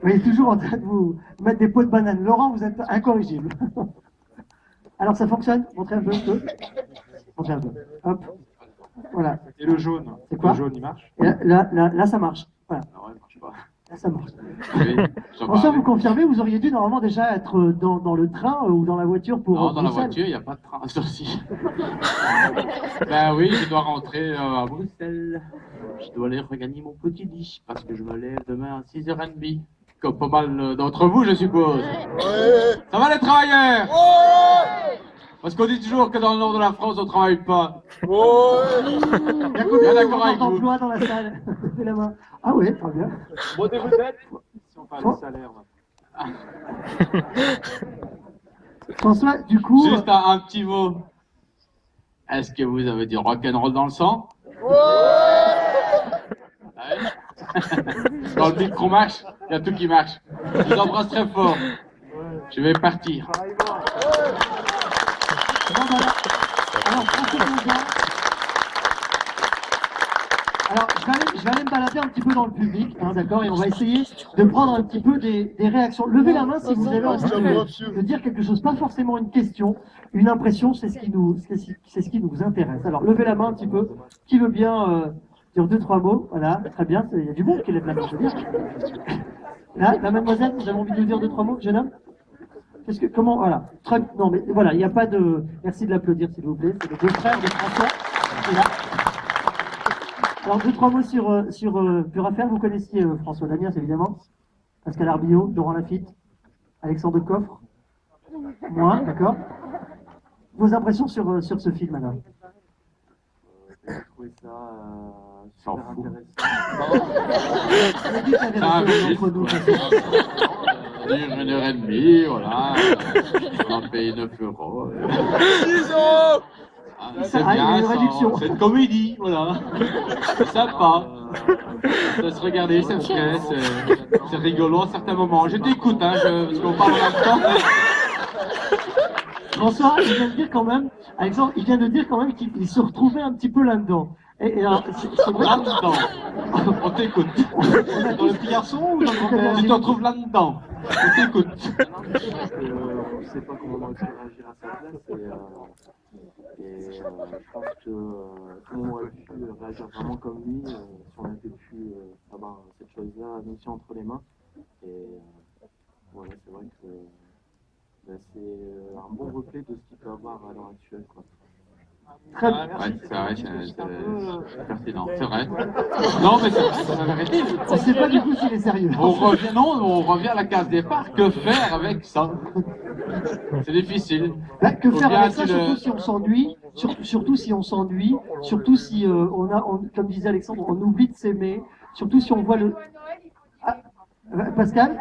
Il est toujours en train de vous mettre des pots de banane. Laurent, vous êtes incorrigible. Alors ça fonctionne? Montrez un peu. Montrez un peu. Hop. Voilà. Et le jaune? C'est quoi? Le jaune, il marche? Et là, ça marche. Voilà. Non, il marche pas. Là, ça marche. Oui, François, vous confirmez, vous auriez dû normalement déjà être dans le train ou dans la voiture pour Non, dans la Bruxelles. voiture, il n'y a pas de train. Ceci. Ben oui, je dois rentrer à Bruxelles. Je dois aller regagner mon petit lit parce que je me lève demain à 6h30. Comme pas mal d'entre vous, je suppose. Ouais. Ça va les travailleurs? Ouais. Parce qu'on dit toujours que dans le nord de la France, on ne travaille pas. Ouais. Il y a combien d'emplois dans la salle? Levez la main. Ah oui, très bien. Bon, vous êtes si on parle de salaire. François, du coup... Juste un petit mot. Est-ce que vous avez du rock'n'roll dans le sang? Ouais. Dans le micro marche, il y a tout qui marche. Je vous embrasse très fort. Je vais partir. Alors, je vais aller me balader un petit peu dans le public, hein, d'accord, et on va essayer de prendre un petit peu des réactions. Levez la main si vous avez envie de dire quelque chose, pas forcément une question, une impression, c'est ce qui nous intéresse. Alors, levez la main un petit peu. Qui veut bien dire 2-3 mots? Voilà, très bien, il y a du monde qui lève la main, je veux dire. Là, la mademoiselle, vous avez envie de nous dire 2-3 mots, jeune homme? Comment, voilà. Non, mais voilà, il n'y a pas de... Merci de l'applaudir, s'il vous plaît. C'est les deux frères de François. Et là. Alors, 2-3 mots sur Pure Affaire. Vous connaissiez François Damiens, évidemment. Pascal Arbillot, Laurent Lafitte, Alexandre Coffre. Moi, d'accord. Vos impressions sur ce film, alors? J'ai trouvé ça super intéressant. Une heure et demie, voilà. On en paye 9 €. 6 euros. C'est bien, c'est une comédie, voilà. C'est sympa. Ça se regarder, c'est frais, c'est rigolo à certains moments. Je t'écoute, hein, parce qu'on parle en même temps. François, il vient de dire quand même, Alexandre, il vient de dire quand même qu'il se retrouvait un petit peu là-dedans. Et alors, c'est vrai là-dedans. On t'écoute. Dans le petit garçon ou dans le grand-père? Tu te retrouves là-dedans. On t'écoute. On ne sait pas comment on va réagir à sa place et je pense que tout le monde aurait pu réagir vraiment comme lui si on avait pu avoir cette chose-là nous aussi entre les mains. Et voilà, c'est vrai que c'est un bon reflet de ce qu'il peut avoir à l'heure actuelle, quoi. Très bien. Ouais, c'est vrai, c'est pertinent, c'est vrai. Non, mais c'est la vérité. On ne sait pas du coup s'il est sérieux. On revient à la case départ. Que faire avec ça? C'est difficile. Bah, que faire avec ça, surtout si on s'ennuie, surtout si on s'ennuie, surtout si comme disait Alexandre, on oublie de s'aimer, surtout si on voit le... Ah, Pascal?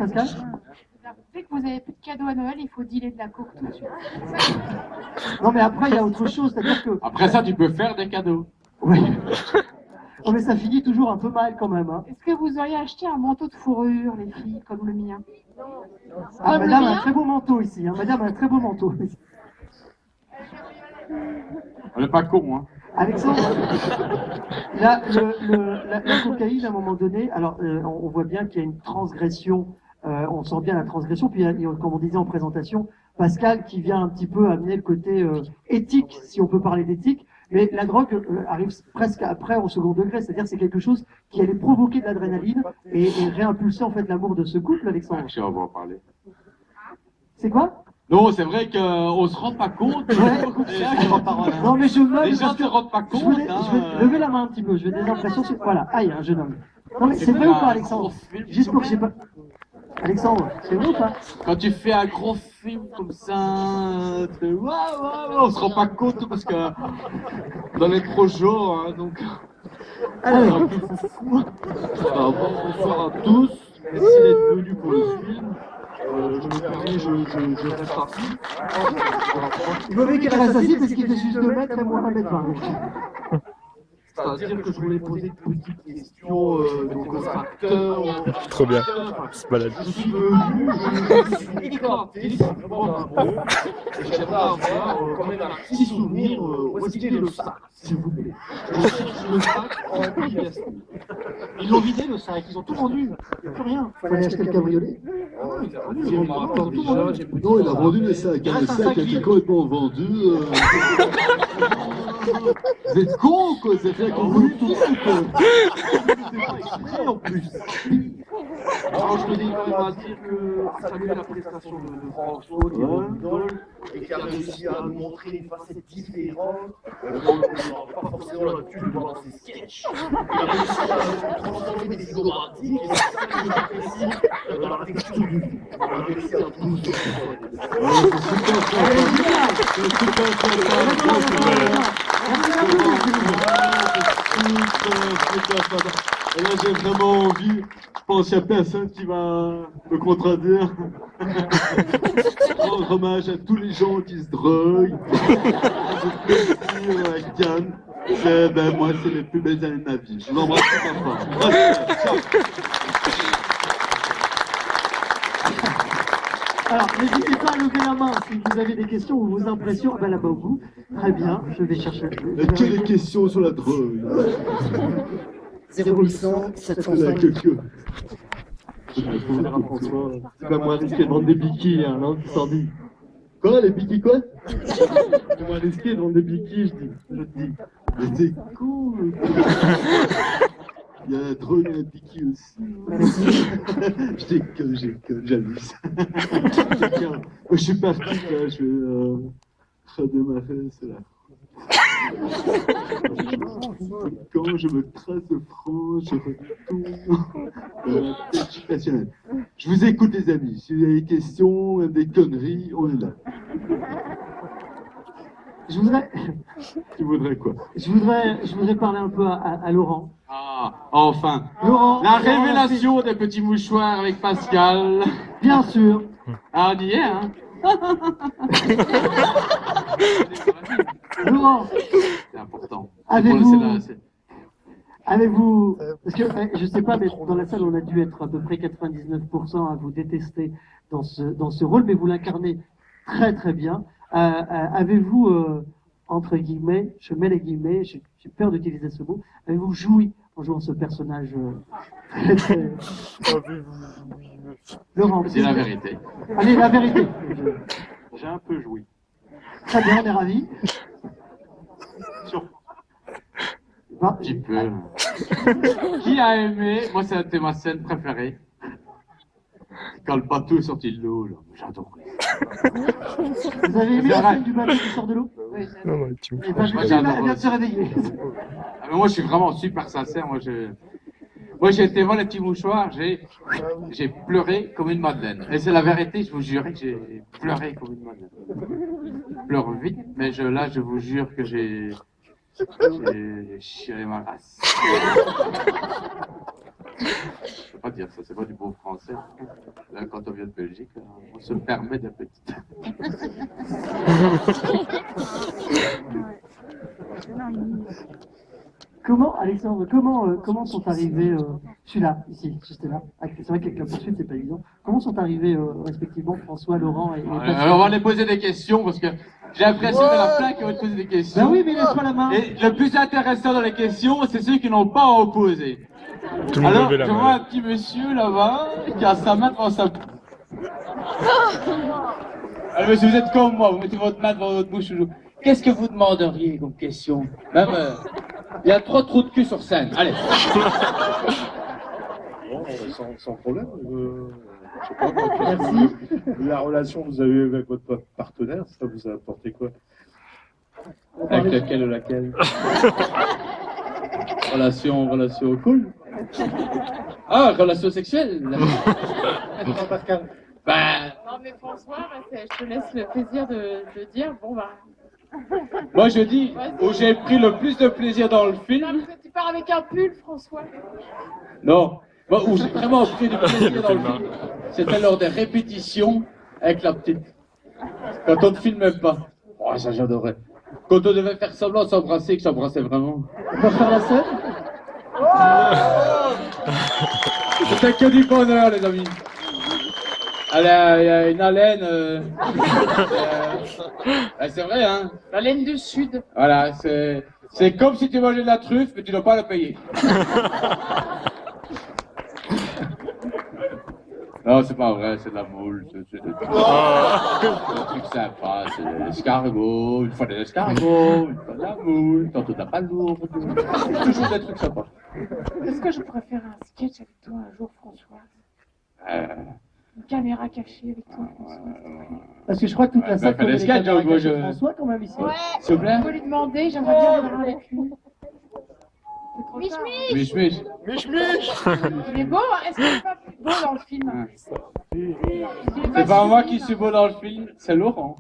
Dès que vous avez plus de cadeaux à Noël, il faut dealer de la coke tout de suite. Non, mais après, il y a autre chose, c'est-à-dire que... Après ça, tu peux faire des cadeaux. Oui. Non, mais ça finit toujours un peu mal, quand même. Hein. Est-ce que vous auriez acheté un manteau de fourrure, les filles, comme le mien? Ah, madame a un très beau manteau ici. Hein. Madame a un très beau manteau. On n'est pas con, hein. Alexandre, là, la cocaïne, à un moment donné, alors, on voit bien qu'il y a une transgression. On sent bien la transgression, puis comme on disait en présentation, Pascal qui vient un petit peu amener le côté éthique, si on peut parler d'éthique, mais la drogue arrive presque après au second degré, c'est-à-dire c'est quelque chose qui allait provoquer de l'adrénaline et réimpulser en fait l'amour de ce couple, Alexandre. Je sais, on va en parler. C'est quoi? Non, c'est vrai qu'on se rend pas compte. Non, mais je me... Les gens ne se rendent pas compte. Je vais lever la main un petit peu, je vais des impressions sur... Voilà, aïe, un jeune homme. Non, mais c'est vrai ou pas, Alexandre? Juste pour que je sais pas... Alexandre, c'est vrai ou pas? Quand tu fais un gros film comme ça, on se rend pas compte parce que dans les projets, hein, donc. Alors, bonsoir à tous, merci d'être venus pour le film. Je me permets, je reste assis. il vaut mieux qu'il reste assis parce qu'il fait juste 2 mètres et moi 1 mètre 20. C'est-à-dire que je voulais poser de petites questions donc aux acteurs. Trop bien. Enfin, C'est balade. je suis venu, je suis éclaté, c'est vraiment un mot. Et j'aimerais avoir quand même un petit souvenir, où est-ce qu'il est le sac, s'il vous plaît. Je cherche le sac en pièces. Ils l'ont vidé le sac, ils ont tout vendu. Il n'y a plus rien. Il fallait acheter le cabriolet. Non, il a vendu le sac. Le sac a été complètement vendu. Vous êtes cons, quoi. C'est fait qu'on vous tout En plus. Alors je tenais quand même à dire que saluer la prestation de François qui est mon idole et qui a réussi à nous montrer une facette différente. On n'a pas forcément l'habitude de voir dans ses sketchs. Il a réussi à transformer des idolatiques et c'est ça que j'apprécie dans la texture du film. On a réussi à tout nous Et là, j'ai vraiment envie, je pense qu'il n'y a personne qui va me contredire. Rendre hommage à tous les gens qui se droguent, à plaisir à Cannes. Ben, moi, c'est les plus belles années de ma vie. Je vous embrasse très fort. Alors, n'hésitez pas à lever la main si vous avez des questions ou vos impressions. Ah ben là-bas au bout. Très bien, je vais chercher. Que des questions sur la drogue. 0800 La 705. queue. C'est pas moins risqué de vendre des bikis, hein, non, tu s'en dis. Quoi, les piquis quoi? C'est moins risqué de vendre des bikis, je te dis. Mais c'est cool. Il y a la drogue et la piqui aussi. Je déconne, j'abuse. Je suis parti, là, je vais redémarrer, c'est là. Quand je me trace de France, je retourne. Je suis passionné. Je vous écoute, les amis. Si vous avez des questions, même des conneries, on est là. Je voudrais, Tu voudrais quoi? je voudrais parler un peu à Laurent. Ah, enfin. Laurent, La Laurent, révélation des petits mouchoirs avec Pascal. bien sûr. Ah, on y est, hein? Laurent, C'est important. Avez-vous- C'est avez-vous, parce que je sais pas, mais dans la salle on a dû être à peu près 99% à vous détester dans ce rôle, mais vous l'incarnez très très bien. Avez-vous, entre guillemets, je mets les guillemets, j'ai peur d'utiliser ce mot, avez-vous joui en jouant ce personnage très, très... Laurent, c'est la vérité. Allez, la vérité. J'ai un peu joui. Très bien, on est ravis. Bah, Un petit peu. Qui a aimé? Moi, c'était ma scène préférée. Quand le bateau est sorti de l'eau, là, j'adorais. vous avez aimé la scène du bateau qui sort de l'eau? Oui, Non, non, tu me Eh ben, Moi, elle j'adore vient de se réveiller. Ah, mais moi, je suis vraiment super sincère. Moi, j'ai été voir les petits mouchoirs, j'ai pleuré comme une madeleine. Et c'est la vérité, je vous jurais que j'ai pleuré comme une madeleine. Je pleure vite, mais là, je vous jure que j'ai chiré ma race. Je peux pas dire ça, c'est pas du beau français. Là, quand on vient de Belgique, on se permet des petites. Comment, Alexandre, comment sont arrivés, je suis là, ici, juste là. C'est vrai qu'avec la poursuite, c'est pas évident. Comment sont arrivés respectivement François, Laurent et Pascal? Alors, on va les poser des questions parce que j'ai l'impression qu'il y en a plein qui vont te poser des questions. Ben oui, mais laisse pas la main. Et le plus intéressant dans les questions, c'est ceux qui n'ont pas à opposer. Tout le monde Alors, levait la je vois main. un petit monsieur là-bas qui a sa main devant sa bouche. Alors, monsieur, vous êtes comme moi, vous mettez votre main devant votre bouche toujours. Qu'est-ce que vous demanderiez comme question? Même, il y a 3 trous de cul sur scène. Allez. Bon, sans problème. Je sais pas, Merci. la relation que vous avez eue avec votre partenaire, ça vous a apporté quoi? Avec laquelle ou laquelle? Relation cool? Ah, relation sexuelle? Pascal. Ben, Non mais François, je te laisse le plaisir de dire, bon bah... moi je dis où j'ai pris le plus de plaisir dans le Non, film. parce que tu pars avec un pull, François. Non, moi, où j'ai vraiment pris du plaisir dans le film, c'était lors des répétitions avec la petite. Quand on ne filmait pas. Oh, ça j'adorais. Quand on devait faire semblant de s'embrasser, que j'embrassais vraiment. On peut faire la scène? C'était que du bonheur, les amis. Il y a une haleine. C'est vrai, hein. La laine du Sud. Voilà, c'est comme si tu mangeais de la truffe, mais tu dois pas la payer. Non, c'est pas vrai, c'est de la moule. C'est des trucs sympas, c'est de l'escargot, une fois de l'escargot, une fois de la moule, tantôt de la palourde. Toujours des trucs sympas. Est-ce que je pourrais faire un sketch avec toi un jour, François? Une caméra cachée avec toi, François. Parce que je crois que toute la salle faire des connaît les sketchs, caméras moi, cachées de je- François quand même ici. Ouais. S'il vous plaît. Je peux lui demander, j'aimerais bien en parler avec lui. C'est trop tard. Mich, mich. Il est beau, hein? Est-ce qu'il est pas plus beau dans le film? C'est pas moi qui suis beau dans le film, c'est Laurent.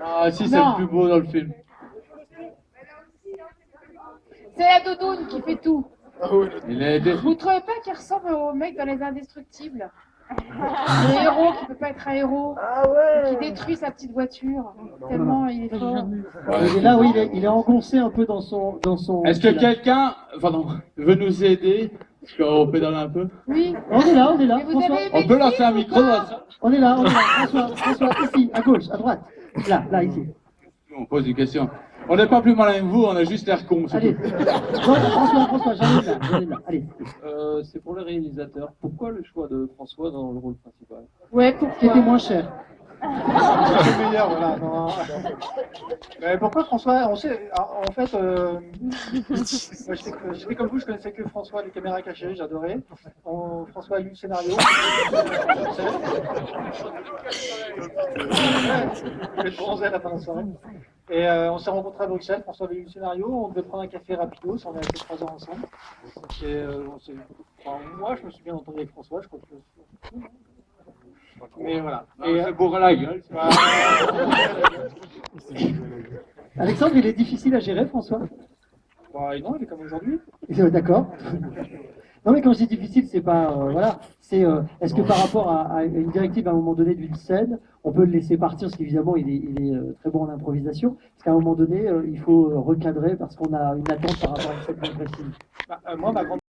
Ah si, c'est Non. le plus beau dans le film. C'est la doudoune qui fait tout. Il a aidé. Vous trouvez pas qu'il ressemble au mec dans Les Indestructibles? Le héros qui peut pas être un héros, qui détruit sa petite voiture, tellement il est fort. Et là, oui, il est engoncé un peu dans son... Est-ce que quelqu'un, veut nous aider? Parce qu'on pédale un peu. Oui. On est là, Mais vous François. avez aimé On le peut lancer film un ou micro pas? dans ça? On est là, François, ici, à gauche, à droite. Là, ici. On pose une question. On n'est pas plus malin que vous, on a juste l'air con. c'est Allez. tout. Non, François, j'en ai là. Allez. C'est pour le réalisateur. Pourquoi le choix de François dans le rôle principal? Ouais, Qui était pourquoi? moins cher. C'est meilleur, voilà. Non. Mais pourquoi François? On sait, en fait, moi, j'étais comme vous, je connaissais que François, les caméras cachées, j'adorais. François a lu le scénario. Il fait bronzer à la fin de la soirée. Et on s'est rencontrés à Bruxelles, François avait lu le scénario, on devait prendre un café rapidos, on a fait 3 heures ensemble. Et moi, je me suis bien entendu avec François, je crois que... Mais voilà. Et, C'est bourré la gueule. Alexandre, il est difficile à gérer, François? non, il est comme aujourd'hui. D'accord. Non, mais quand je dis difficile, c'est pas... voilà. C'est est-ce que par rapport à une directive à un moment donné d'une scène, on peut le laisser partir, parce qu'évidemment, il est très bon en improvisation, parce qu'à un moment donné, il faut recadrer, parce qu'on a une attente par rapport à une scène bien précise. Moi, ma grande